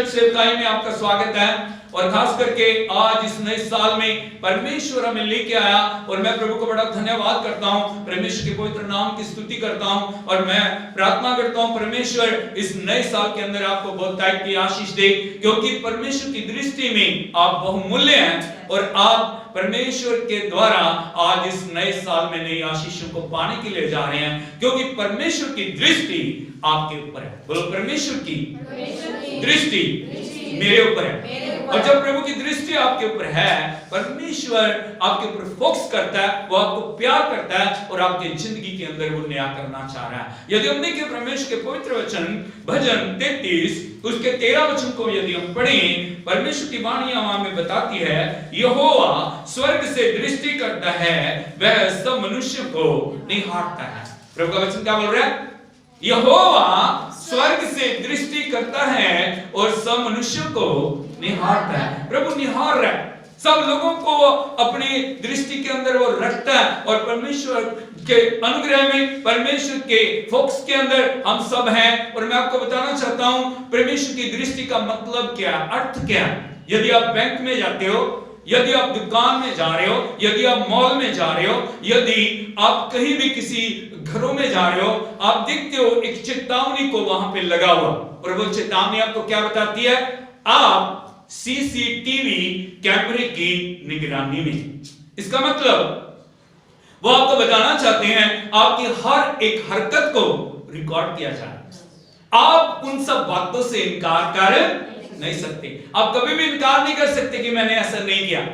Church सेवकाई में आपका स्वागत है। और खास करके आज इस नए साल में परमेश्वर हमें लेके आया और मैं प्रभु को बड़ा धन्यवाद करता हूं, परमेश्वर के पवित्र नाम की स्तुति करता हूं और मैं प्रार्थना करता हूं परमेश्वर इस नए साल के अंदर आपको बहुत टाइप की आशीष दे, क्योंकि परमेश्वर की दृष्टि में आप बहुमूल्य हैं और आप परमेश्वर के द्वारा आज इस नए साल में नई आशीषों को पाने के लिए जा रहे हैं, क्योंकि परमेश्वर की दृष्टि आपके ऊपर है। बोलो परमेश्वर की दृष्टि मेरे ऊपर है। और जब प्रभु की दृष्टि आपके ऊपर है, परमेश्वर आपके ऊपर फोकस करता है, वो आपको प्यार करता है और आपके जिंदगी के अंदर वो नया करना चाह रहा है। यदि हम देखें परमेश्वर के पवित्र वचन भजन 33 उसके 13 वचन को यदि हम पढ़ें, परमेश्वर की वाणी हमें बताती है, यहोवा स्वर्ग से दृष्टि करता है, वह सब मनुष्य को निहारता है। प्रभु का वचन क्या बोल रहा है? यहोवा स्वर्ग से दृष्टि करता है और सब मनुष्य को निहारता है। प्रभु निहार रहा है, सब लोगों को अपनी दृष्टि के अंदर वो रखता है और परमेश्वर के अनुग्रह में, परमेश्वर के फोकस के अंदर हम सब हैं। और मैं आपको बताना चाहता हूं परमेश्वर की दृष्टि का मतलब क्या है, अर्थ क्या है। यदि आप बैंक में जाते हो, यदि आप दुकान में जा रहे हो, यदि आप मॉल में जा रहे हो, यदि आप कहीं भी किसी घरों में जा रहे हो, आप देखते हो एक चेतावनी को वहां पे लगा हुआ और वो चेतावनी आपको क्या बताती है? आप सीसीटीवी कैमरे की निगरानी में। इसका मतलब वो आपको बताना चाहते हैं आपकी हर एक हरकत को रिकॉर्ड किया जाए। आप उन सब बातों से इनकार कर नहीं सकते। आप कभी भी इनकार नहीं कर सकते कि मैंने ऐसा नहीं किया,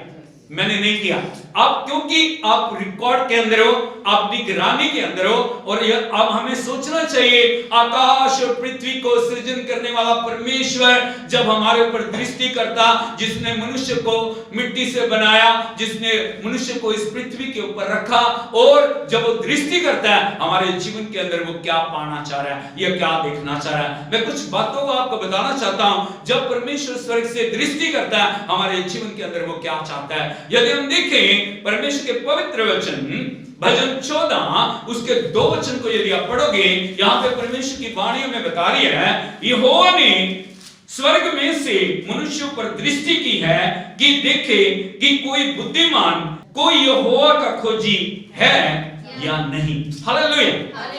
मैंने नहीं किया। आप क्योंकि आप रिकॉर्ड के अंदर हो, आप निगरानी के अंदर हो। और अब हमें सोचना चाहिए, आकाश और पृथ्वी को सृजन करने वाला परमेश्वर जब हमारे ऊपर दृष्टि करता, जिसने मनुष्य को मिट्टी से बनाया, जिसने मनुष्य को इस पृथ्वी के ऊपर रखा, और जब वो दृष्टि करता है हमारे जीवन के अंदर, वो क्या पाना चाह रहा है, यह क्या देखना चाह रहा है। मैं कुछ बातों को आपको बताना चाहता हूं। जब परमेश्वर स्वर्ग से दृष्टि करता है हमारे जीवन के अंदर, वो क्या चाहता है। यदि हम देखें परमेश्वर के पवित्र वचन भजन 14 उसके 2 वचन को यदि आप पढ़ोगे, यहां पे परमेश्वर की वाणी में बता रही है, यहोवा ने स्वर्ग में से मनुष्यों पर दृष्टि की है कि देखे कि कोई बुद्धिमान, कोई यहोवा का खोजी है या नहीं। हालेलुया।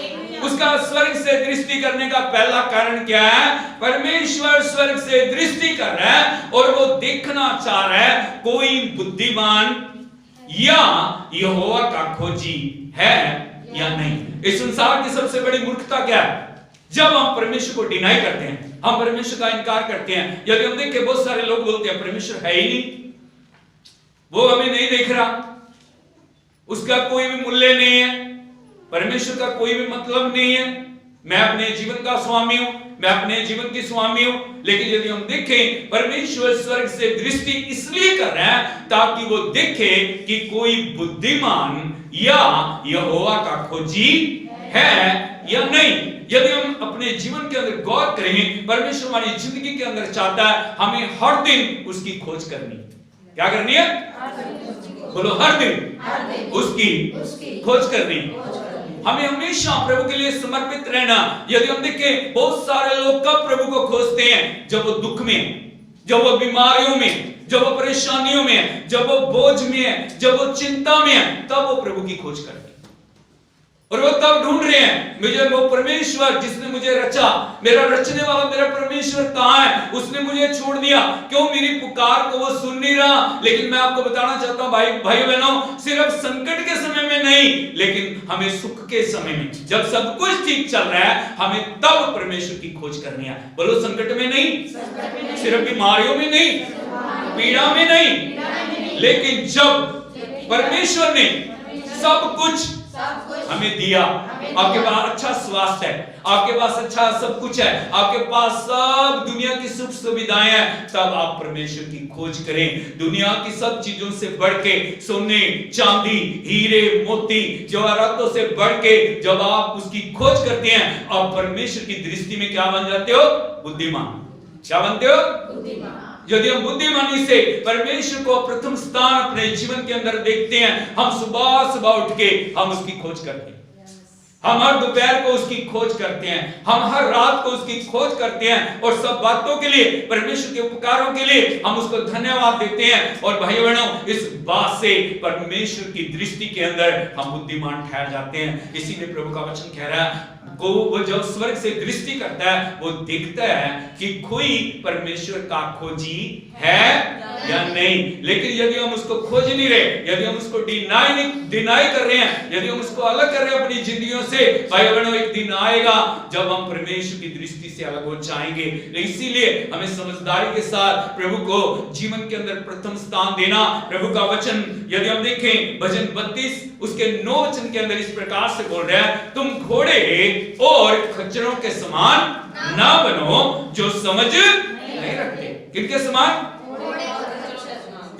उसका स्वर्ग से दृष्टि करने का पहला कारण क्या है? परमेश्वर स्वर्ग से दृष्टि कर रहा है और वो देखना चाह रहा है कोई बुद्धिमान या यहोवा का खोजी है या नहीं। इस संसार की सबसे बड़ी मूर्खता क्या है? जब हम परमेश्वर को डिनाई करते हैं, हम परमेश्वर का इनकार करते हैं। यदि हम देखें, बहुत सारे लोग बोलते हैं परमेश्वर है ही नहीं, वो हमें नहीं देख रहा, उसका कोई भी मूल्य नहीं है, परमेश्वर का कोई भी मतलब नहीं है, मैं अपने जीवन का स्वामी हूं, मैं अपने जीवन की स्वामी हूं। लेकिन यदि हम देखें, परमेश्वर स्वर्ग से दृष्टि इसलिए कर रहा है ताकि वो देखे कि कोई बुद्धिमान या यहोवा का खोजी है या नहीं। यदि हम अपने जीवन के अंदर गौर करें, परमेश्वर हमारी जिंदगी के अंदर चाहता है हमें हर दिन उसकी खोज करनी। क्या करनी है? बोलो, हर दिन उसकी खोज करनी। हमें हमेशा प्रभु के लिए समर्पित रहना। यदि हम देखें, बहुत सारे लोग कब प्रभु को खोजते हैं? जब वो दुख में, जब वो बीमारियों में, जब वो परेशानियों में, जब वो बोझ में है, जब वो चिंता में है, तब वो प्रभु की खोज करते हैं। और वो तब ढूंढ रहे हैं, मुझे वो परमेश्वर जिसने मुझे रचा, मेरा रचने वाला मेरा परमेश्वर कहां है? उसने मुझे छोड़ दिया, क्यों मेरी पुकार को वो सुन नहीं रहा। लेकिन मैं आपको बताना चाहता हूं भाई बहनों, सिर्फ संकट के समय में नहीं, लेकिन हमें सुख के समय में, जब सब कुछ ठीक चल रहा है, हमें तब परमेश्वर की खोज करनी है। बोलो, संकट में नहीं, सिर्फ बीमारियों में नहीं, पीड़ा में नहीं, लेकिन जब परमेश्वर ने सब कुछ हमें दिया, आपके पास अच्छा स्वास्थ्य है, आपके पास अच्छा सब कुछ है, आपके पास सब दुनिया की सुख सुविधाएं हैं, तब आप परमेश्वर की खोज करें। दुनिया की सब चीजों से बढ़ के, सोने चांदी हीरे मोती जवाहरातों से बढ़ के जब आप उसकी खोज करते हैं, आप परमेश्वर की दृष्टि में क्या बन जाते हो? बुद्धिमान। क्या बनते हो? बुद्धिमान। यदि हम बुद्धिमानी से परमेश्वर को प्रथम स्थान अपने जीवन के अंदर देखते हैं, हम सुबह सुबह उठ के हम उसकी खोज करते हैं। हम हर दोपहर को उसकी खोज करते हैं, हम हर रात को उसकी खोज करते हैं, और सब बातों के लिए, परमेश्वर के उपकारों के लिए हम उसको धन्यवाद देते हैं। और भाई बहनों, इस बात से परमेश्वर की दृष्टि के अंदर हम बुद्धिमान ठहर जाते हैं। इसीलिए प्रभु का वचन कह रहा है, को वो जब स्वर्ग से दृष्टि करता है वो देखता है कि कोई परमेश्वर का खोजी है या नहीं। लेकिन यदि हम उसको खोज नहीं रहे, यदि हम उसको डिनाई कर रहे हैं, यदि हम उसको अलग कर रहे हैं अपनी जिंदगियों से, भाई बहनों, एक दिन आएगा जब हम परमेश्वर की दृष्टि से अलग हो जाएंगे। इसीलिए हमें समझदारी के साथ प्रभु को जीवन के अंदर प्रथम स्थान देना। प्रभु का वचन यदि हम देखें, भजन 32 उसके 9 वचन के अंदर इस प्रकार से बोल रहा है, तुम घोड़े और खच्चरों के समान ना बनो जो समझ नहीं रखते। किनके समान?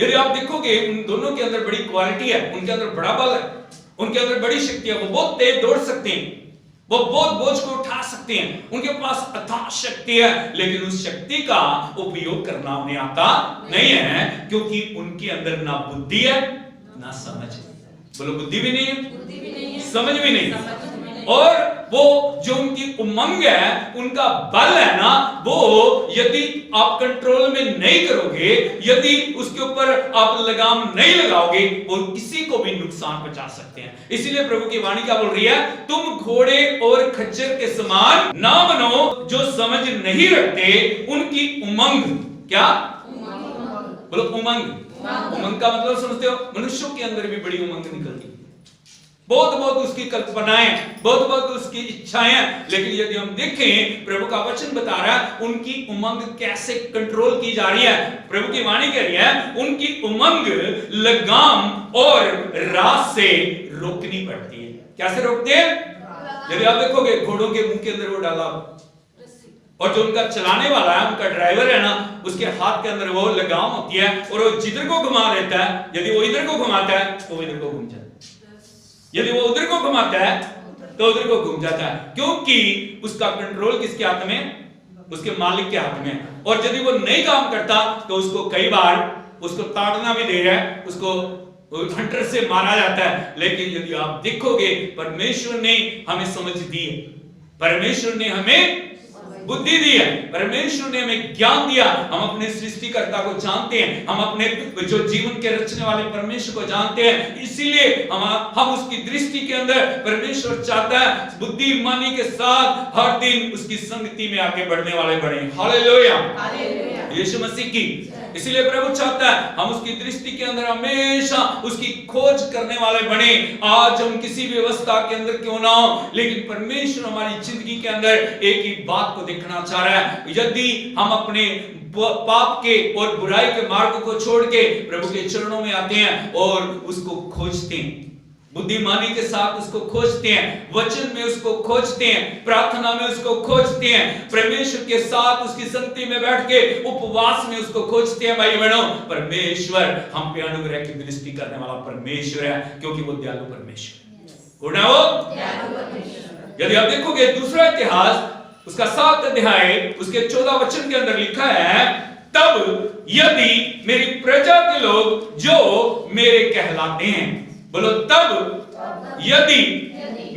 यदि आप देखोगे उन दोनों के अंदर बड़ी क्वालिटी है, उनके अंदर बड़ा बल है, उनके अंदर बड़ी शक्ति है, वो बहुत तेज दौड़ सकते हैं, वो बहुत बोझ को उठा सकते हैं, उनके पास अथाह शक्ति है, लेकिन उस शक्ति का उपयोग करना उन्हें आता नहीं है, क्योंकि उनके अंदर ना बुद्धि है ना समझ है। बोलो, बुद्धि भी नहीं है, समझ भी नहीं है। और वो जो उनकी उमंग है, उनका बल है ना, वो यदि आप कंट्रोल में नहीं करोगे, यदि उसके ऊपर आप लगाम नहीं लगाओगे, वो किसी को भी नुकसान पहुंचा सकते हैं। इसीलिए प्रभु की वाणी क्या बोल रही है, तुम घोड़े और खच्चर के समान ना बनो जो समझ नहीं रखते। उनकी उमंग, क्या? बोलो, उमंग। उमंग का मतलब समझते हो? मनुष्यों के अंदर भी बड़ी उमंग निकलती है, बहुत बहुत उसकी कल्पनाएं, बहुत बहुत उसकी इच्छाएं, लेकिन यदि हम देखें, प्रभु का वचन बता रहा है उनकी उमंग कैसे कंट्रोल की जा रही है। प्रभु की वाणी कह रही है, उनकी उमंग लगाम और राह से रोकनी पड़ती है। कैसे रोकते हैं? यदि आप देखोगे, घोड़ों के मुंह के अंदर वो डाला, और जो उनका चलाने वाला है, उनका ड्राइवर है ना, उसके हाथ के अंदर वो लगाम होती है, और वो जिधर को घुमा देता है, यदि वो इधर को घुमाता है तो वो इधर को घूम जाता है, यदि वो उधर को घुमाता है तो उधर को घूम जाता है, क्योंकि उसका कंट्रोल किसके हाथ में? उसके मालिक के हाथ में। और यदि वो नहीं काम करता तो उसको कई बार उसको ताड़ना भी दे रहा है, उसको हंटर से मारा जाता है। लेकिन यदि आप देखोगे, परमेश्वर ने हमें समझ दी है, परमेश्वर ने हमें बुद्धि दी है, परमेश्वर ने हमें ज्ञान दिया, हम अपने सृष्टिकर्ता को जानते हैं, हम अपने जो जीवन के रचने वाले परमेश्वर को जानते हैं। इसीलिए हम उसकी दृष्टि के अंदर, परमेश्वर चाहता है बुद्धिमानी के साथ हर दिन उसकी संगति में आगे बढ़ने वाले बने। हालेलुया, यीशु मसीह की। इसीलिए प्रभु चाहता है हम उसकी दृष्टि के अंदर हमेशा उसकी खोज करने वाले बने। आज हम किसी भी अवस्था के अंदर क्यों ना हो, लेकिन परमेश्वर हमारी जिंदगी के अंदर एक ही बात को देखना चाह रहा है। यदि हम अपने पाप के और बुराई के मार्ग को छोड़ के प्रभु के चरणों में आते हैं और उसको खोजते हैं, बुद्धिमानी के साथ उसको खोजते हैं, वचन में उसको खोजते हैं, प्रार्थना में उसको खोजते हैं, परमेश्वर के साथ उसकी संगति में बैठ के उपवास में उसको खोजते हैं, भाई बहनों, परमेश्वर हम पे अनुग्रह की दृष्टि करने वाला परमेश्वर है, क्योंकि वो दयालु परमेश्वर है। वो यदि आप देखोगे दूसरा इतिहास उसका 7 अध्याय उसके 14 वचन के अंदर लिखा है, तब यदि मेरी प्रजा के लोग जो मेरे कहलाते हैं, बोलो, तब यदि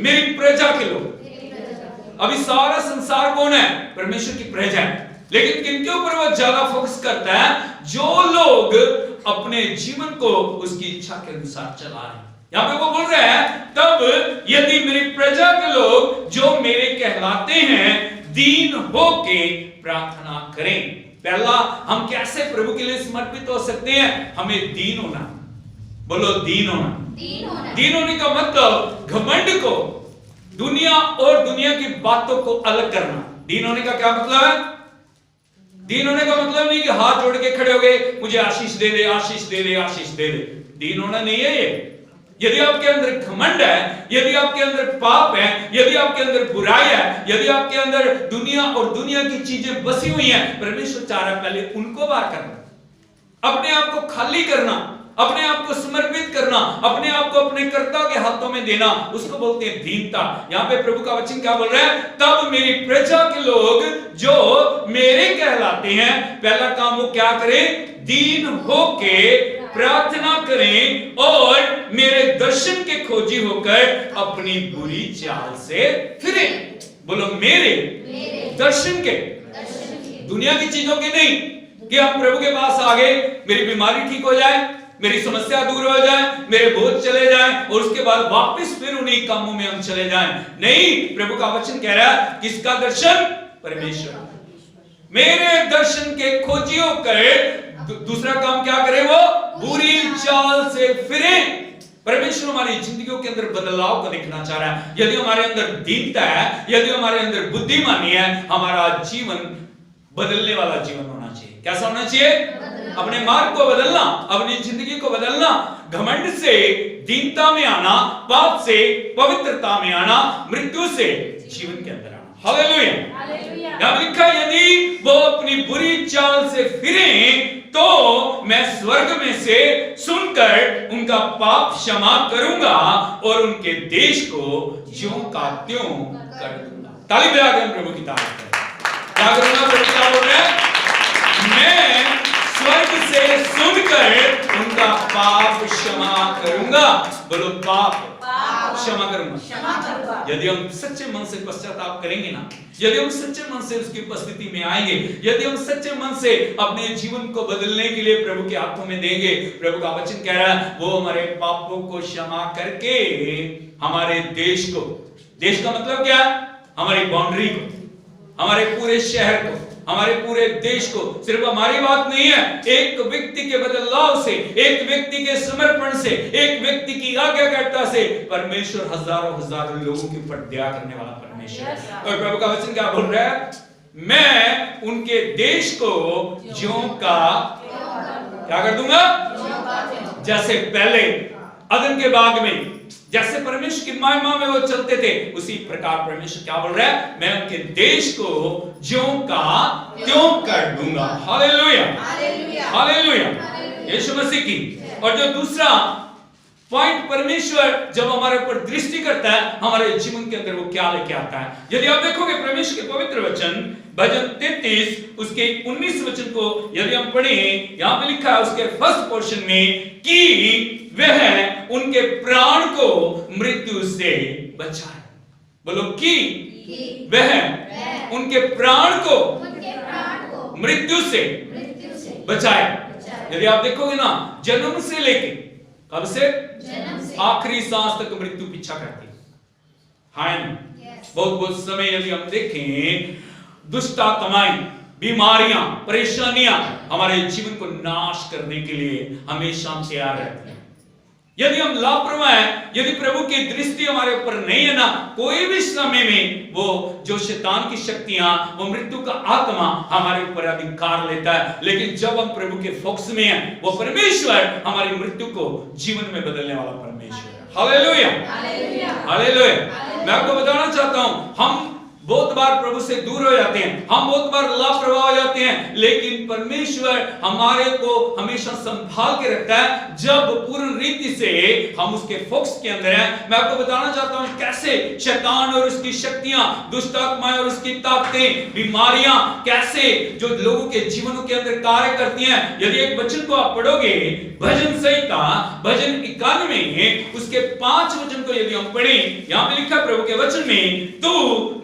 मेरी प्रजा के लोग। अभी सारा संसार कौन है? परमेश्वर की प्रजा है, लेकिन किनके ऊपर वो ज्यादा फोकस करता है? जो लोग अपने जीवन को उसकी इच्छा के अनुसार चला रहे हैं। यहां पे वो बोल रहे हैं, तब यदि मेरी प्रजा के लोग जो मेरे कहलाते हैं दीन होके प्रार्थना करें। पहला, हम कैसे प्रभु के लिए समर्पित हो सकते हैं? हमें दीन होना। बोलो, दीन होना। दीन होने का मतलब घमंड को, दुनिया और दुनिया की बातों को अलग करना। दीन होने का क्या मतलब है? दीन होने का मतलब नहीं कि हाथ जोड़ के खड़े हो गए, मुझे आशीष दे दे, आशीष दे दे, आशीष दे दे। दीन होना नहीं है ये। यदि आपके अंदर घमंड है, यदि आपके अंदर पाप है, यदि आपके अंदर बुराई है, यदि आपके अंदर दुनिया और दुनिया की चीजें बसी हुई हैं, परमेश्वर चाह रहा है पहले उनको बाहर करना, अपने आप को खाली करना, अपने आप को समर्पित करना, अपने आप को अपने कर्ता के हाथों में देना, उसको बोलते हैं दीनता। यहां पे प्रभु का वचन क्या बोल रहा है? तब मेरी प्रजा के लोग जो मेरे कहलाते हैं, पहला काम वो क्या करें? दीन होके प्रार्थना करें और मेरे दर्शन के खोजी होकर अपनी बुरी चाल से फिरें। बोलो मेरे दर्शन के, दुनिया की चीजों के नहीं, कि हम प्रभु के पास आ गए, मेरी बीमारी ठीक हो जाए, मेरी समस्या दूर हो जाए, मेरे बोझ चले जाएं और उसके बाद वापस फिर उन्हीं कामों में हम चले जाएं। नहीं, प्रभु का वचन कह रहा है किसका दर्शन? परमेश्वर। मेरे दर्शन के खोजी होकर दूसरा काम क्या करे? वो बुरी चाल से फिरे। परमेश्वर हमारी जिंदगियों के अंदर बदलाव को देखना चाह रहा है। यदि हमारे अंदर दीनता है, यदि हमारे अंदर बुद्धिमानी है, हमारा जीवन बदलने वाला जीवन होना चाहिए। कैसा होना चाहिए? अपने मार्ग को बदलना, अपनी जिंदगी को बदलना, घमंड से दीनता में आना, पाप से पवित्रता में आना, मृत्यु से जीवन के अंदर आना। हालेलुया। यहां लिखा यदि वो अपनी बुरी चाल से फिरें तो मैं स्वर्ग में से सुनकर उनका पाप क्षमा करूंगा और उनके देश को ज्यों का त्यों कर दूंगा। ताली बजा के हम प्रभु की तारीफ करें। क्या करूंगा? प्रभु क्या बोल रहे हैं? मैं स्वर्ग से सुनकर उनका पाप क्षमा करूंगा। बोलो पाप क्षमा करूंगा। यदि हम सच्चे मन से पश्चाताप करेंगे ना, यदि हम सच्चे मन से उसकी उपस्थिति में आएंगे, यदि हम सच्चे मन से अपने जीवन को बदलने के लिए प्रभु के हाथों में देंगे, प्रभु का वचन कह रहा है वो हमारे पापों को क्षमा करके हमारे देश को, देश का मतलब क्या? हमारी बाउंड्री को, हमारे पूरे शहर को, हमारे पूरे देश को, सिर्फ हमारी बात नहीं है, एक व्यक्ति के बदलाव से, एक व्यक्ति के समर्पण से, एक व्यक्ति की आज्ञाकारिता से परमेश्वर हजारों लोगों के ऊपर दया करने वाला परमेश्वर है। और प्रभु का वचन क्या बोल रहा है? मैं उनके देश को ज्यों का क्या कर दूंगा? जैसे पहले अदन के बाग में जैसे परमेश्वर की महिमा में वो चलते थे, उसी प्रकार परमेश्वर क्या बोल रहा है? मैं उनके देश को ज्यों का त्यों कर दूंगा। हालेलुया, हालेलुया, यीशु मसीह की। और जो दूसरा पॉइंट परमेश्वर जब हमारे ऊपर दृष्टि करता है, हमारे जीवन के अंदर वो क्या लेके आता है? यदि आप देखोगे परमेश्वर के पवित्र वचन भजन 33 उसके 19 वचन को यदि हम पढ़ें, यहां पे लिखा है उसके फर्स्ट पोर्शन में कि वह उनके प्राण को मृत्यु से बचाए। बोलो कि वह उनके प्राण को मृत्यु से बचाए। यदि आप देखोगे ना, जन्म से लेके कब से आखिरी सांस तक मृत्यु पीछा करती है। बहुत समय यदि हम देखें, दुष्ट आत्माएं, बीमारियां, परेशानियां हमारे जीवन को नाश करने के लिए हमेशा तैयार रहती हैं। यदि हम लापरवाह हैं, यदि प्रभु की दृष्टि हमारे ऊपर नहीं है ना, कोई भी समय में वो जो शैतान की शक्तियां, वो मृत्यु का आत्मा हमारे ऊपर अधिकार लेता है। लेकिन जब हम प्रभु के फोकस में हैं, वो परमेश्वर हमारी मृत्यु को जीवन में बदलने वाला परमेश्वर है। Hallelujah, hallelujah. मैं आपको बताना चाहता हूं, हम बहुत बार प्रभु से दूर हो जाते हैं, हम बहुत बार लापरवाह हो जाते हैं, लेकिन परमेश्वर हमारे को हमेशा संभाल के रखता है जब पूर्ण रीति से हम उसके फोकस के अंदर हैं। मैं आपको बताना चाहता हूं कैसे शैतान और उसकी शक्तियां, दुष्ट आत्माएं और उसकी ताकतें, बीमारियां कैसे जो लोगों के जीवनों के अंदर कार्य करती हैं। यदि एक वचन को आप पढ़ोगे, भजन संहिता भजन 91 उसके 5 वचन को यदि हम पढ़ें, यहां पे लिखा प्रभु के वचन में, तू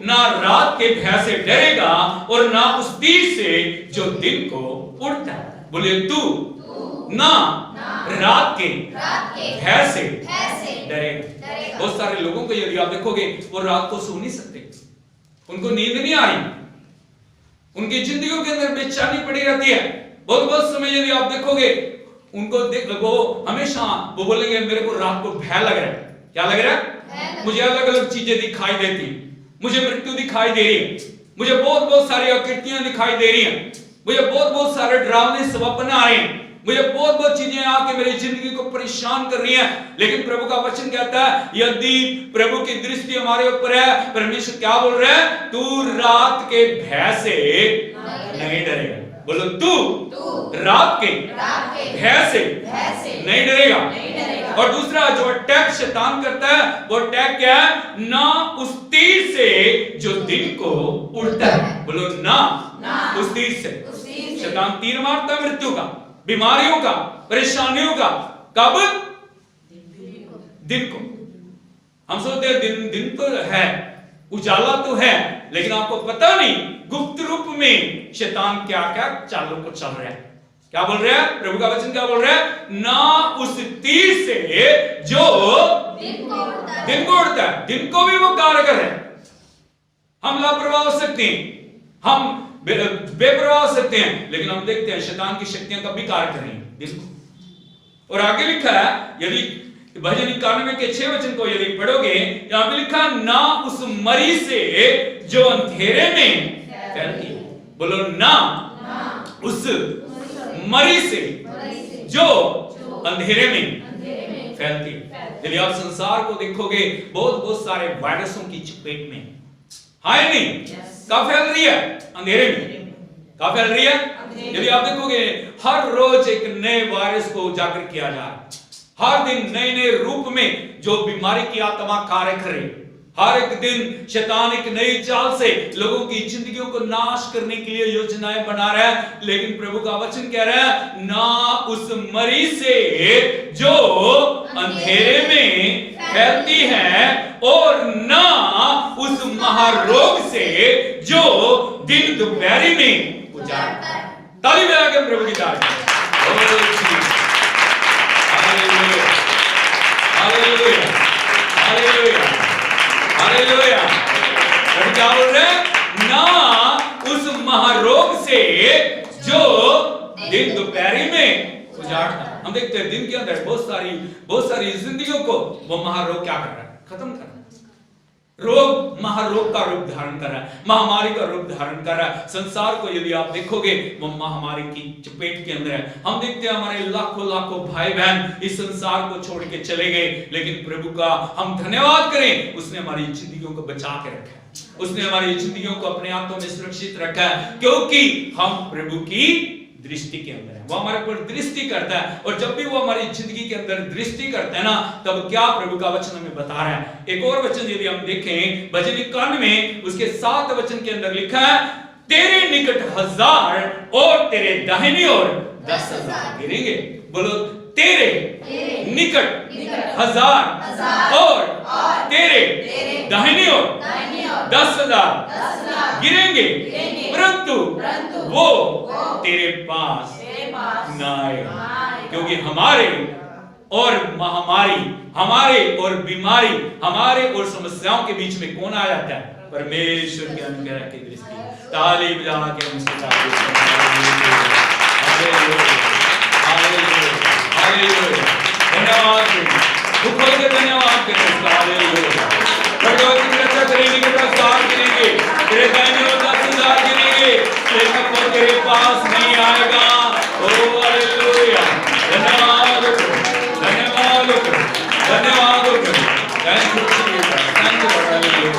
ना रात के भय से डरेगा और ना उस तीर से जो दिन को उड़ता है। बोले तू ना रात के भय से डरेगा। बहुत सारे लोगों को यदि आप देखोगे, वो रात को सो नहीं सकते, उनको नींद नहीं आ रही, उनकी जिंदगियों के अंदर बेचैनी पड़ी रहती है। बहुत समय यदि आप देखोगे, उनको वो हमेशा वो बोलेंगे मेरे को रात को भय लग रहा है। क्या लग रहा है? मुझे अलग अलग चीजें दिखाई देती, मुझे मृत्यु दिखाई दे रही है, मुझे बहुत सारी आकृतियां दिखाई दे रही हैं, मुझे बहुत सारे डरावने सपने आ रहे हैं, मुझे बहुत चीजें आके मेरी जिंदगी को परेशान कर रही हैं। लेकिन प्रभु का वचन कहता है यदि प्रभु की दृष्टि हमारे ऊपर है, परमेश्वर क्या बोल रहा है? तू रात के भय से नहीं डरेगा। बोलो तू रात के भय से नहीं डरेगा। और दूसरा जो अटैक शैतान करता है, वो अटैक क्या है? ना उस तीर से जो दिन को उड़ता है। बोलो ना उस तीर से। शैतान तीर मारता है मृत्यु का, बीमारियों का, परेशानियों का। कब? दिन को। हम सोचते हैं दिन तो है, उजाला तो है, लेकिन आपको पता नहीं गुप्त रूप में शैतान क्या क्या चालों को चल रहा है। क्या बोल रहा है प्रभु का वचन? क्या बोल रहा है? ना उस तीर से जो दिन को उड़ता है। दिन को भी वो कारगर है। हम लापरवाह हो सकते हैं, हम बेपरवाह हो सकते हैं, लेकिन हम देखते हैं शैतान की शक्तियां कभी कार्य कर रही हैं दिन को। और आगे लिखा है, यदि भजन 91 के 6 वचन को यदि पढ़ोगे, यहां पे लिखा ना उस मरी से जो अंधेरे में फैलती है। बोलो ना उस मरी से जो अंधेरे में फैलती है। यदि आप संसार को देखोगे, बहुत सारे वायरसों की चपेट में है नहीं? कहां फैल रही है? अंधेरे में। कहां फैल रही है? यदि आप देखोगे हर रोज एक नए वायरस को उजागर किया जा रहा है। हर दिन नए नए रूप में जो बीमारी की आत्मा कार्य करे। हर एक दिन शैतान एक नई चाल से लोगों की जिंदगियों को नाश करने के लिए योजनाएं बना रहा है। लेकिन प्रभु का वचन कह रहा है, ना उस मरी से जो अंधेरे में फैलती है, और ना उस महारोग से जो दिन दोपहरी में उजाड़ता है। ताली बजा के प्रभु की तारीफ। Hallelujah, hallelujah, hallelujah, hallelujah. क्या बोल रहे हैं? ना उस महारोग से जो दिन दोपहरी में उजाड़ता है। हम देखते हैं दिन के अंदर बहुत सारी जिंदगियों को वो महारोग क्या कर रहा है? खत्म कर रहा है। रोग महारोग का रूप धारण कर रहा है, महामारी का रूप धारण कर रहा है। संसार को यदि आप देखोगे, वो महामारी की चपेट के अंदर है। हम देखते हैं हमारे लाखों भाई बहन इस संसार को छोड़ के चले गए, लेकिन प्रभु का हम धन्यवाद करें, उसने हमारी जिंदगियों को बचा के रखा है। उसने हमारी जिंदगियों को अपने हाथों में सुरक्षित रखा है, क्योंकि हम प्रभु की दृष्टि के अंदर है। वो हमारे ऊपर दृष्टि करता है, और जब भी वो हमारी जिंदगी के अंदर दृष्टि करता है ना, तब क्या प्रभु का वचन हमें बता रहा है। एक और वचन यदि हम देखें, भजन 91 में उसके 7 वचन के अंदर लिखा है, तेरे निकट 1000 और तेरे दाहिनी ओर 10,000 गिरेंगे। बोलो, तेरे निकट 1000 और तेरे दाहिनी ओर 10,000 गिरेंगे, परंतु वो तेरे पास ना आएगा। क्योंकि हमारे और महामारी, हमारे और बीमारी, हमारे और समस्याओं के बीच में कौन आ जाता है? परमेश्वर के अनुग्रह की दृष्टि। ताली बजा के हम उसकी तारीफ करें। धन्यवाद, खोल के धन्यवाद करें। हालेलुया। भगवान की रक्षा करेंगे, तेरा साथ गिरेंगे, तेरे दाहिने ओर 10,000 गिरेंगे, लेकिन वो तेरे पास नहीं आएगा। ओ हालेलुया। धन्यवाद, धन्यवाद, धन्यवाद। Thank you Jesus, thank you hallelujah,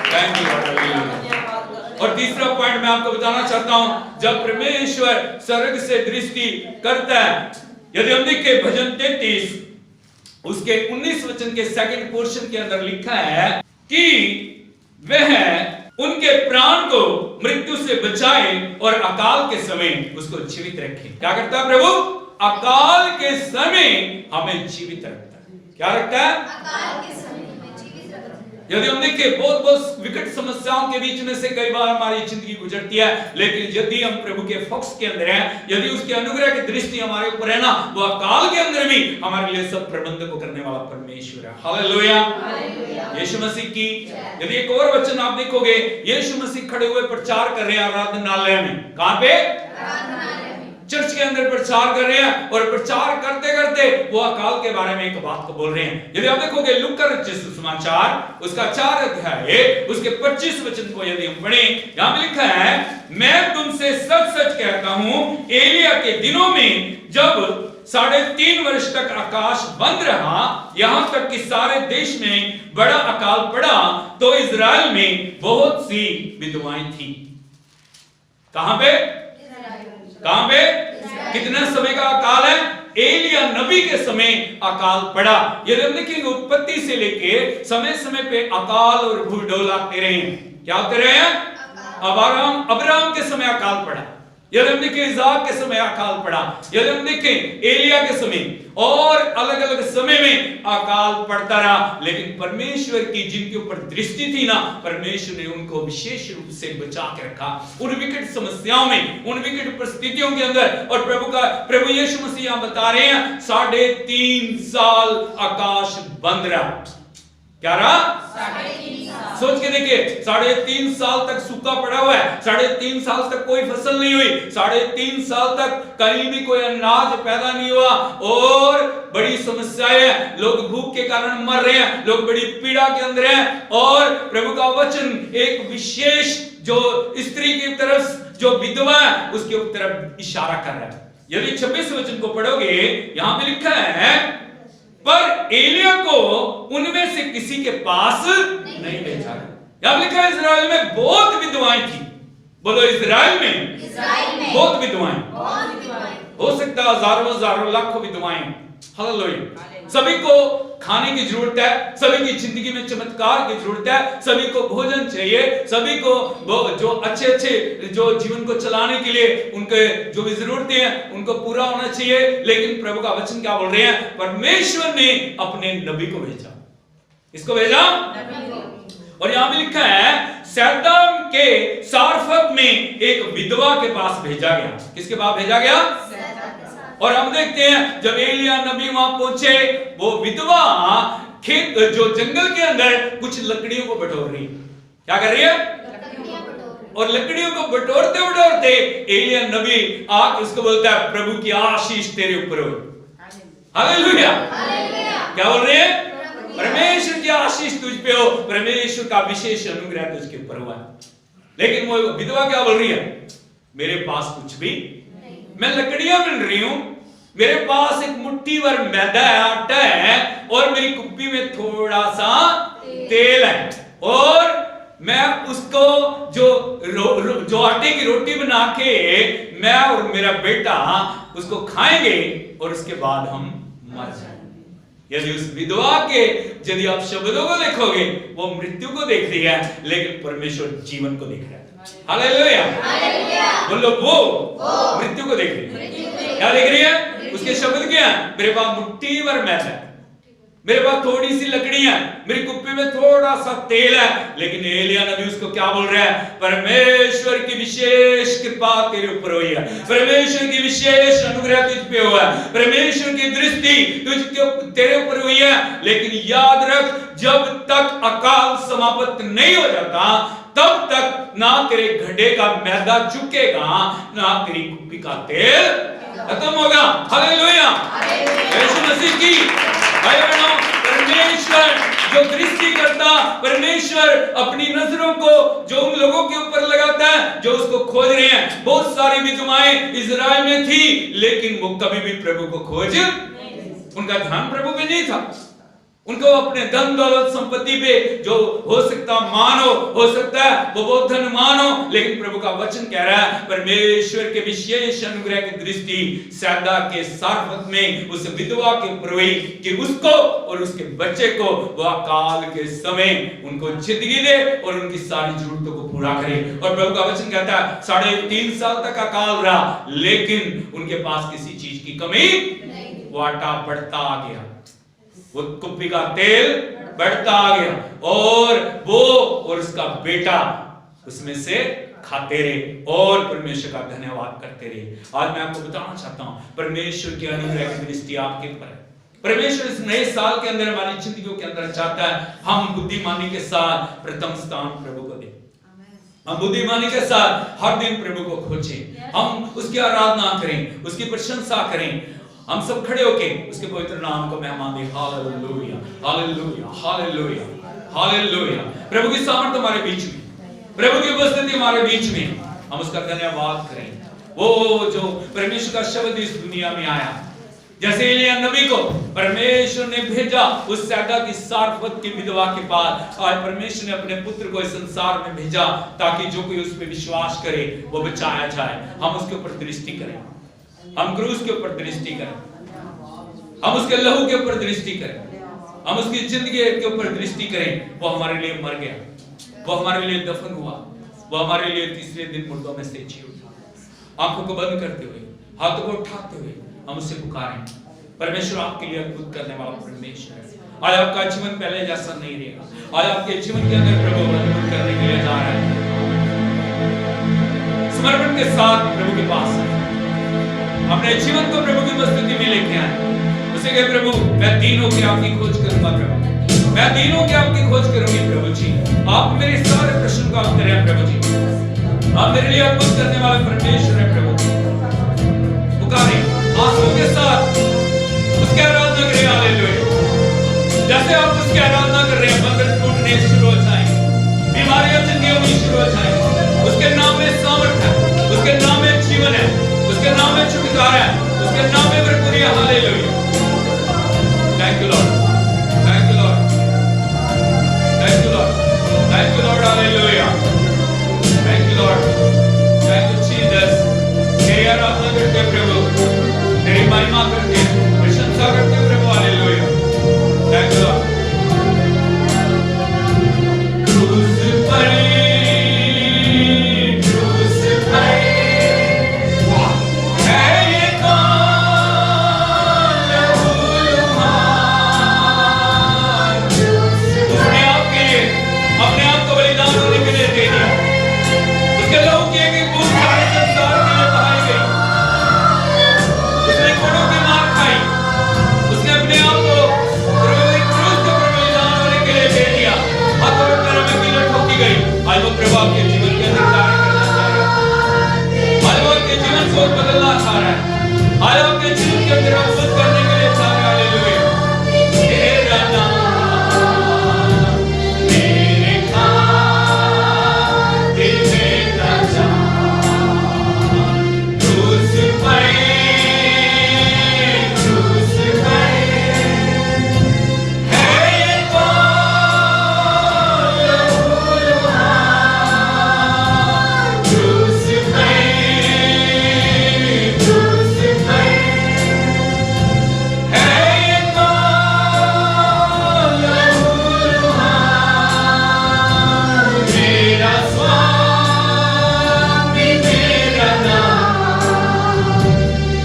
thank you hallelujah. और तीसरा पॉइंट मैं आपको बताना चाहता हूं, जब परमेश्वर स्वर्ग से दृष्टि करता है, यदि हम देखें भजन 33 उसके 19 वचन के सेकंड पोर्शन के अंदर लिखा है कि वह उनके प्राण को मृत्यु से बचाए और अकाल के समय उसको जीवित रखे। क्या करता है प्रभु? अकाल के समय हमें जीवित रखता है। क्या रखता है? अकाल के समय हमें जीवित रखता है। यदि हम देखें बहुत विकट समस्याओं के बीच में से कई बार हमारी जिंदगी गुजरती है, लेकिन यदि हम प्रभु के फोकस के अंदर हैं, यदि उसके अनुग्रह की दृष्टि हमारे ऊपर है ना, वो अकाल के अंदर भी हमारे लिए सब प्रबंध को करने वाला परमेश्वर है। हालेलुया, यीशु मसीह की। यदि एक और वचन आप देखोगे, यीशु मसीह खड़े हुए प्रचार कर रहे हैं आराधनालय में। कहां पे? चर्च के अंदर प्रचार कर रहे हैं, और प्रचार करते करते वो अकाल के बारे में एक बात को बोल रहे हैं। यदि आप देखोगे लूका रचित सुसमाचार उसका 4 अध्याय उसके 25 वचन को यदि हम पढ़ें, यहां पे लिखा है, मैं तुमसे सच सच कहता हूं, एलिया के दिनों में जब 3.5 वर्ष तक आकाश बंद रहा, यहां तक कि सारे देश में बड़ा अकाल पड़ा, तो इजराइल में बहुत सी विधवाएं थी। कहां पे? कहां पे? कितना समय का अकाल है? एलिया नबी के समय अकाल पड़ा। यदि हम देखेंगे उत्पत्ति से लेके समय समय पे अकाल और भूडोल आते रहे। क्या होते रहे हैं? अब्राहम के समय अकाल पड़ा, यदि हम देखें इज़हाक के समय अकाल पड़ा, यदि हम देखें एलिया के समय और अलग अलग समय में अकाल पड़ता रहा, लेकिन परमेश्वर की जिनके ऊपर दृष्टि थी ना, परमेश्वर ने उनको विशेष रूप से बचा के रखा उन विकट समस्याओं में, उन विकट परिस्थितियों के अंदर। और प्रभु यीशु मसीह यहां बता रहे हैं 3.5 साल आकाश बंद रहा। क्या रहा? 3.5 साल। सोच के देखिए, 3.5 साल तक सूखा पड़ा हुआ है, 3.5 साल तक कोई फसल नहीं हुई, 3.5 साल तक कहीं भी कोई अनाज पैदा नहीं हुआ और बड़ी समस्याएं हैं, लोग भूख के कारण मर रहे हैं, लोग बड़ी पीड़ा के अंदर हैं। और प्रभु का वचन एक विशेष जो स्त्री की तरफ, जो विधवा है, उसके तरफ इशारा कर रहा है। यदि 26 वचन को पढ़ोगे, यहां पे लिखा है पर एलिया को उनमें से किसी के पास नहीं भेजा गया। यहां लिखा है इस्राएल में बहुत विधवाएं थी। बोलो इस्राएल में बहुत विधवाएं। हो सकता है हजारों लाखों विधवाएं। हालेलुया। सभी को खाने की जरूरत है, सभी की जिंदगी में चमत्कार की जरूरत है, सभी को भोजन चाहिए, सभी को जो अच्छे जो जीवन को चलाने के लिए उनके जो भी जरूरतें हैं उनको पूरा होना चाहिए। लेकिन प्रभु का वचन क्या बोल रहे हैं? परमेश्वर ने अपने नबी को भेजा। इसको भेजा और यहां भी लिखा है सैदाम के सारफत में एक विधवा के पास भेजा गया। किसके पास भेजा गया? और हम देखते हैं जब एलिया नबी वहां पहुंचे, वो विधवा खेत जो जंगल के अंदर कुछ लकड़ियों को बटोर रही। क्या कर रही है? और लकड़ियों को बटोरते बटोरते एलिया नबी आके उसको बोलता है प्रभु की आशीष तेरे ऊपर हो। हालेलुया। क्या बोल रहे हैं? परमेश्वर की आशीष तुझ पे हो, परमेश्वर का विशेष अनुग्रह तुझके ऊपर हुआ। लेकिन वो विधवा क्या बोल रही है? मेरे पास कुछ भी, मैं लकड़ियां मिल रही हूं, मेरे पास एक मुट्ठी भर मैदा है, आटा है, और मेरी कुप्पी में थोड़ा सा तेल है, और मैं उसको जो आटे की रोटी बना के मैं और मेरा बेटा उसको खाएंगे और उसके बाद हम मर जाएंगे। यदि उस विधवा के यदि आप शब्दों को देखोगे, वो मृत्यु को देख रही है, लेकिन परमेश्वर जीवन को देख रहा है। हालेलुया। बोलो वो मृत्यु को देख रही है। क्या देख रही है? उसके शब्द क्या है? मेरे पास मुट्ठी भर मैदा है, मेरे पास थोड़ी सी लकड़ी है, मेरी कुप्पी में थोड़ा सा तेल है। लेकिन एलिया नबी उसको क्या बोल रहा है? परमेश्वर की विशेष कृपा तेरे ऊपर हुई है, परमेश्वर की विशेष अनुग्रह तुझ पे हुआ है, परमेश्वर की दृष्टि तेरे ऊपर हुई है। लेकिन याद रख, जब तक अकाल समाप्त नहीं हो जाता तब तक ना तेरे घड़े का मैदा चुकेगा, ना तेरी कुप्पी का तेल खत्म होगा। हालेलुया। यीशु मसीह की भाई बहनों, परमेश्वर जो दृष्टि करता, परमेश्वर अपनी नजरों को जो उन लोगों के ऊपर लगाता है जो उसको खोज रहे हैं। बहुत सारी विधवाएं इजराइल में थी, लेकिन वो कभी भी प्रभु को खोज, उनका ध्यान प्रभु पे नहीं था। उनको अपने धन दौलत संपत्ति पे जो हो सकता मान हो सकता है वो बहुत धनवान हो, लेकिन प्रभु का वचन कह रहा है परमेश्वर के विशेष अनुग्रह की दृष्टि सैदा के सारफत में उस विधवा के ऊपर हुई कि उसको और उसके बच्चे को वो अकाल के समय उनको जिंदगी दे और उनकी सारी जरूरतों को पूरा करे। और प्रभु का वचन कहता है 3.5 साल तक अकाल रहा, लेकिन उनके पास किसी चीज की कमी नहीं। वो आटा बढ़ता आ गया, वो कुप्पी का तेल बढ़ता आ गया, और वो और उसका बेटा उसमें से खाते रहे और परमेश्वर का धन्यवाद करते रहे। आज मैं आपको बताना चाहता हूं, परमेश्वर की अनुग्रह की दृष्टि आपके ऊपर है। परमेश्वर इस नए साल के अंदर हमारी जिंदगियों के अंदर चाहता है हम बुद्धिमानी के साथ प्रथम स्थान प्रभु को दें। हम बुद्धिमानी के साथ हर दिन प्रभु को खोजें, हम उसकी आराधना करें, उसकी प्रशंसा करें। हम सब खड़े होके उसके पवित्र नाम को महिमा दें। Hallelujah, hallelujah, hallelujah, hallelujah. प्रभु की सामर्थ हमारे बीच में, प्रभु की उपस्थिति हमारे बीच में, हम उसका धन्यवाद करें। वो जो परमेश्वर का शब्द इस दुनिया में आया, जैसे एलिया नबी को परमेश्वर ने भेजा उस सैदा की सारफत की विधवा के पास, आज परमेश्वर ने अपने पुत्र को इस संसार में भेजा ताकि जो कोई उस पर विश्वास करे वो बचाया जाए। हम उसके ऊपर दृष्टि करें, हम क्रूस के ऊपर दृष्टि करें, हम उसके लहू के ऊपर दृष्टि करें, हम उसकी जिंदगी के ऊपर दृष्टि करें। वो हमारे लिए मर गया, वो हमारे लिए दफन हुआ, वो हमारे लिए तीसरे दिन मुर्दों में से जी उठा। आंखों को बंद करते हुए, हाथों को उठाते हुए हम उससे पुकारें। परमेश्वर आपके लिए अद्भुत करने वाला परमेश्वर है। आज आपका जीवन पहले जैसा नहीं रहेगा। आज आपके जीवन के अंदर प्रभु अद्भुत करने के लिए जा रहा है। समर्पण के साथ प्रभु के पास आए, अपने जीवन को प्रभु की उपस्थिति में लेके आए। उसे कहे प्रभु मैं दीन होकर आपकी खोज करूंगा प्रभु, मैं दीन होकर आपकी खोज करूंगी प्रभु जी। आप मेरे सारे प्रश्न का उत्तर है प्रभु जी। आप मेरे लिए अद्भुत करने वाला परमेश्वर है प्रभु जी। पुकारें आंसू के साथ उसकी आराधना करें। हालेलुया। जैसे आप उसकी आराधना कर रहे हैं, बंधन टूटने शुरू हो जाएंगे, बीमारियां चंगी होनी शुरू हो जाएंगी। उसके नाम में सामर्थ है, उसके नाम में जीवन है, उसके नाम में छुटकारा है, उसके नाम में भरपूरी है। Hallelujah. Thank you Lord, thank you Lord, thank you Lord, thank you Lord. Hallelujah. Thank you Lord, thank you Jesus. तेरी आराधना करते प्रभु, तेरी महिमा करते, प्रशंसा करते प्रभु। हालेलुया। Thank you Lord. क्रूस पर, क्रूस पर है ये कौन लहूलुहान। उसने अपने आप को बलिदान होने के लिए दे दिया। उसके लहू की एक बूंद सारे संसार के लिए बहाई गई। उसने घोड़ों की मार खाई। उसने अपने आप को क्रूस के ऊपर बलिदान होने के लिए दे दिया। हाथों में पैरों में कीलें ठोकी गई। आज वो प्रभु आपके जीवन के अंदर कार्य करना चाह रहा है। आज वो आपके जीवन को बदलना चाह रहा है। आज आपके जीवन के अंदर अद्भुत करने के लिए चाह रहा है। हालेलुया। तेरा नाम मेरे खातिर देता जा। क्रूस पर, क्रूस पर है ये कौन लहूलुहान। क्रूस पर, क्रूस पर है ये कौन लहूलुहान। मेरा स्वामी, मेरा नाम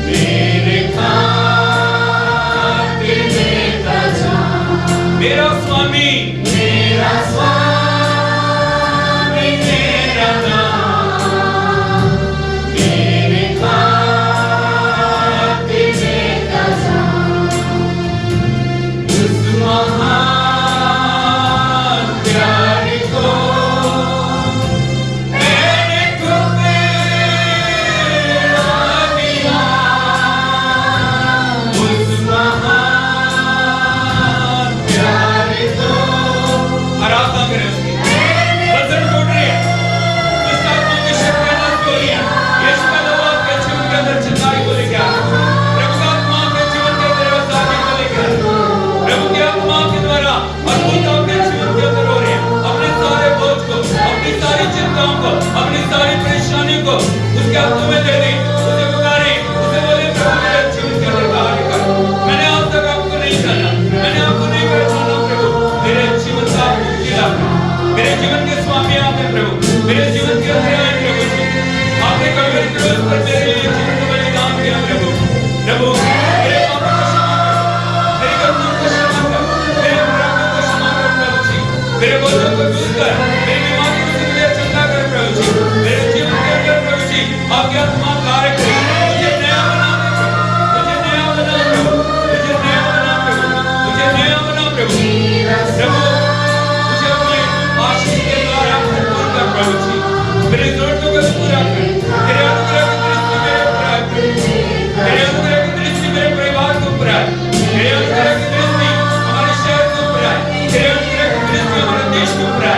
मेरे खातिर देता जा। मेरा स्वामी, मेरा स्वामी, मेरा नाम मेरे खातिर देता जा। उस महान प्यार को मैंने ठुकरा दिया। उस महान प्यार को आराधना करें उसकी। बंधन टूट रहे हैं, दुष्ट आत्माओं की शक्तियां नष्ट हो रही हैं। यीशु का नाम आपके जीवन के अंदर चंगाई को लेकर आए। प्रभु का आत्मा आपके जीवन के अंदर आजादी को लेकर आए। प्रभु की आत्मा के द्वारा अद्भुत आपके जीवन के अंदर हो रहे हैं। अपने सारे बोझ को, अपनी सारी चिंताओं को, अपनी सारी परेशानी को उसके हाथों में दे दें। उसे पुकारें, उसे बोले प्रभु मेरे जीवन के अंदर कार्य कर। मैंने आज तक आपको नहीं जाना, मैंने आपको नहीं पहचाना प्रभु। मेरे जीवन का जिला, मेरे जीवन के स्वामी आप हैं प्रभु। मेरे जीवन के अंदर आए प्रभु जी। आपने कलवरी क्रूस पर मेरे लिए जीवन का बलिदान किया प्रभु। प्रभु मेरे पापों को क्षमा कर, मेरी गलतियों को क्षमा कर, मेरे अपराधों को क्षमा कर प्रभु जी। मेरे बोझों को दूर कर, मेरी बीमारी को सिद्ध चंगा कर प्रभु जी। मेरे जीवन के अंदर प्रभु जी आपकी आत्मा कार्य करे। मुझे नया बना दे प्रभु, मुझे नया बना प्रभु, मुझे नया बना प्रभु, मुझे नया बना प्रभु। प्रभु मुझे अपने आशीष के द्वारा भरपूर कर प्रभु जी। मेरी जरूरतों को पूरा कर। तेरे अनुग्रह की दृष्टि मेरे ऊपर आए प्रभु। तेरे अनुग्रह की दृष्टि मेरे परिवार के ऊपर आए। तेरे अनुग्रह की दृष्टि हमारे शहर के ऊपर आए। तेरे अनुग्रह की दृष्टि हमारे देश के ऊपर आए।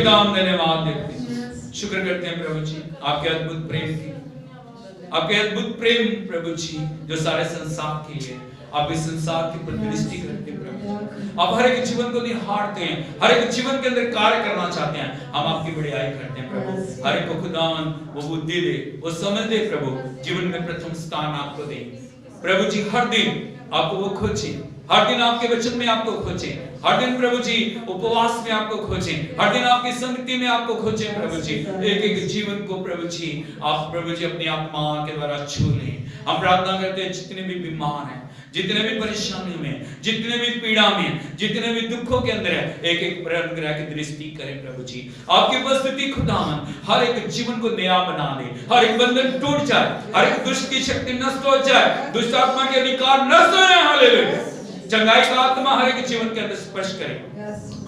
नाम धन्यवाद देते हैं, शुक्र करते हैं प्रभु जी आपके अद्भुत प्रेम की, आपके अद्भुत प्रेम प्रभु जी जो सारे संसार के लिए आप इस संसार की दृष्टि करते हैं प्रभु। आप हर एक जीवन को निहारते हैं, हर एक जीवन के अंदर कार्य करना चाहते हैं। हम आपकी बड़ाई करते हैं प्रभु। हर एक को खुदावन वो बुद्धि दे, वो समझ दे प्रभु, जीवन में प्रथम स्थान आपको दे प्रभु जी। हर दिन आपको वो खोजे, हर दिन आपके वचन में आपको खोजे, हर दिन प्रभु जी उपवास में आपको खोजे, हर दिन आपकी संगति में आपको खोजे प्रभु जी। एक एक जीवन को प्रभु जी आप प्रभु जी अपनी आत्मा के द्वारा छू लें। हम प्रार्थना करते हैं जितने भी बीमार हैं, जितने भी परेशानी में, जितने भी पीड़ा में, जितने भी दुखों के अंदर है, एक एक पर अनुग्रह की दृष्टि करें प्रभु जी। आपकी उपस्थिति खुदावन हर एक जीवन को नया बना दे, हर एक बंधन टूट जाए, हर एक दुष्ट की शक्ति नष्ट हो जाए, दुष्ट आत्मा के अधिकार नष्ट हो जाए। हालेलुया। चंगाई का आत्मा हर एक जीवन के अंदर स्पर्श करे,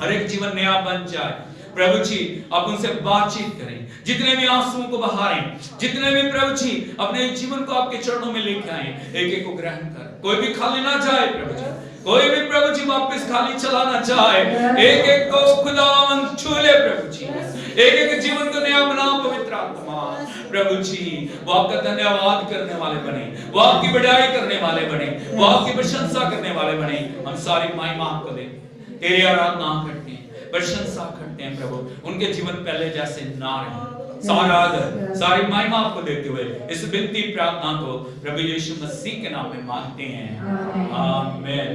हर एक जीवन नया बन जाए प्रभु जी। आप उनसे बातचीत करें, जितने भी आंसुओं को बहारें, जितने भी प्रभु जी अपने जीवन को आपके चरणों में लेके आए, एक एक को ग्रहण कर, कोई भी खाली ना जाए प्रभु जी, कोई भी प्रभु जी वापस खाली चला ना जाए। एक एक को खुदावन छू ले प्रभु जी, एक एक जीवन को नया बना पवित्र आत्मा प्रभु जी। वो आपका धन्यवाद करने वाले बने, वो आपकी बढ़ाई करने वाले बने, वो आपकी प्रशंसा करने वाले बने। हम सारी महिमा आपको दे, तेरी आराधना करते हैं, प्रशंसा करते हैं प्रभु। उनके जीवन पहले जैसे ना रहे, सारा आदर सारी महिमा आपको देते हुए इस विनती प्रार्थना को प्रभु यीशु मसीह के नाम में मांगते हैं, आमीन।